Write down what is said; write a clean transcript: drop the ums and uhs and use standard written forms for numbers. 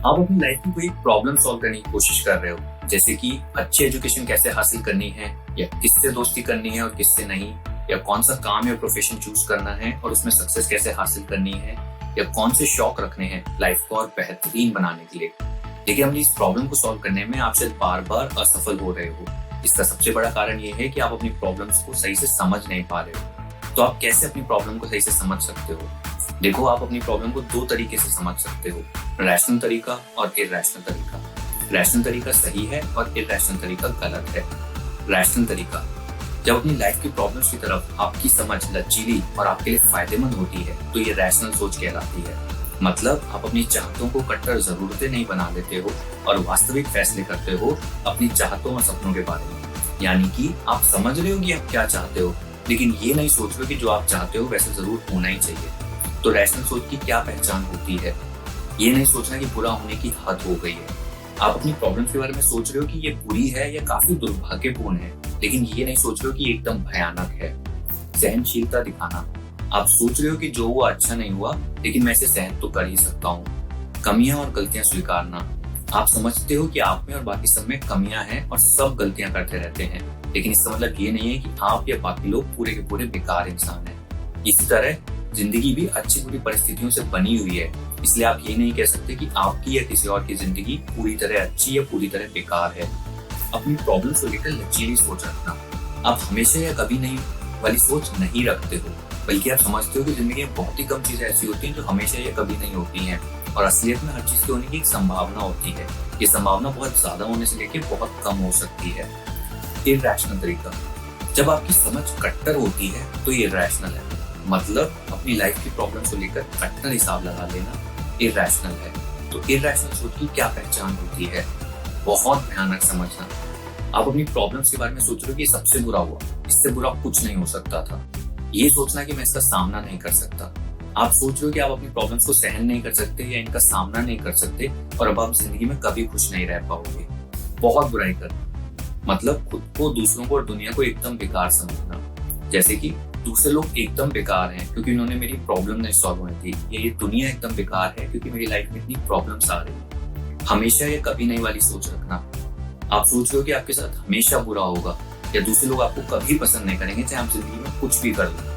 आप अपनी लाइफ में कोई प्रॉब्लम सॉल्व करने की कोशिश कर रहे हो, जैसे कि अच्छी एजुकेशन कैसे हासिल करनी है, या किससे दोस्ती करनी है और किससे नहीं, या कौन सा काम या प्रोफेशन चूज करना है और उसमें सक्सेस कैसे हासिल करनी है, या कौन से शौक रखने हैं लाइफ को और बेहतरीन बनाने के लिए। लेकिन अपनी इस प्रॉब्लम को सॉल्व करने में आप शायद बार बार असफल हो रहे हो। इसका सबसे बड़ा कारण ये है कि आप अपनी प्रॉब्लम्स को सही से समझ नहीं पा रहे हो। तो आप कैसे अपनी प्रॉब्लम को सही से समझ सकते हो? देखो, आप अपनी प्रॉब्लम को दो तरीके से समझ सकते हो, रैशनल तरीका और इरैशनल तरीका। रैशनल तरीका सही है और इरैशनल तरीका गलत है। रैशनल तरीका, जब अपनी लाइफ की प्रॉब्लम्स की तरफ आपकी समझ लचीली और आपके लिए फायदेमंद होती है तो ये रैशनल सोच कहलाती है। मतलब आप अपनी चाहतों को कट्टर जरूरतें नहीं बना देते हो और वास्तविक फैसले करते हो अपनी चाहतों और सपनों के बारे में। यानी कि आप समझ रहे हो कि आप क्या चाहते हो, लेकिन ये नहीं सोच रहे हो कि जो आप चाहते हो वैसे जरूर होना ही चाहिए। तो रैशनल सोच की क्या पहचान होती है? ये नहीं सोचना कि बुरा होने की हद हो गई है। आप अपनी प्रॉब्लम्स के बारे में सोच रहे हो कि ये बुरी है या काफी दुर्भाग्यपूर्ण है, लेकिन ये नहीं सोच रहे हो कि एकदम भयानक है। सहनशीलता दिखाना, आप सोच रहे हो कि जो हुआ अच्छा नहीं हुआ, लेकिन मैं इसे सहन तो कर ही सकता हूँ। कमियां और गलतियां स्वीकारना, आप समझते हो कि आप में और बाकी सब में कमियां हैं और सब गलतियां करते रहते हैं, लेकिन इसका मतलब ये नहीं है कि आप या बाकी लोग पूरे के पूरे बेकार इंसान हैं। इसी तरह जिंदगी भी अच्छी बुरी परिस्थितियों से बनी हुई है, इसलिए आप ये नहीं कह सकते कि आपकी या किसी और की जिंदगी पूरी तरह अच्छी या पूरी तरह बेकार है। अपनी प्रॉब्लम्स को लेकर लचीली सोच रखना, आप हमेशा या कभी नहीं वाली सोच नहीं रखते हो, बल्कि आप समझते हो कि जिंदगी में बहुत ही कम चीजें ऐसी होती हैं जो हमेशा या कभी नहीं होती हैं, और असलियत में हर चीज के होने की एक संभावना होती है। ये संभावना बहुत ज्यादा होने से लेकर बहुत कम हो सकती है। इरैशनल तरीका, जब आपकी समझ कट्टर होती है तो ये रैशनल है। मतलब अपनी लाइफ की प्रॉब्लम्स को लेकर कट्टर हिसाब लगा लेना इरैशनल है। तो इरैशनल सोच की क्या पहचान होती है? बहुत भयानक समझना, आप अपनी प्रॉब्लम्स के बारे में सोच रहे हो कि सबसे बुरा हुआ, इससे बुरा कुछ नहीं हो सकता था। ये सोचना कि मैं इसका सामना नहीं कर सकता। आप सोच रहे हो कि आप अपनी प्रॉब्लम्स को सहन नहीं कर सकते या इनका सामना नहीं कर सकते, और अब आप जिंदगी में कभी खुश नहीं रह पाओगे। बहुत बुराई करना, मतलब खुद को, दूसरों को और दुनिया को एकदम बेकार समझना, जैसे कि दूसरे लोग एकदम बेकार हैं क्योंकि उन्होंने मेरी प्रॉब्लम नहीं सॉल्व हुई थी, या ये दुनिया एकदम बेकार है क्योंकि मेरी लाइफ में इतनी प्रॉब्लम्स आ रही है। हमेशा या कभी नहीं वाली सोच रखना, आप सोच रहे हो कि आपके साथ हमेशा बुरा होगा या दूसरे लोग आपको कभी पसंद नहीं करेंगे चाहे आप जिंदगी में कुछ भी कर लो।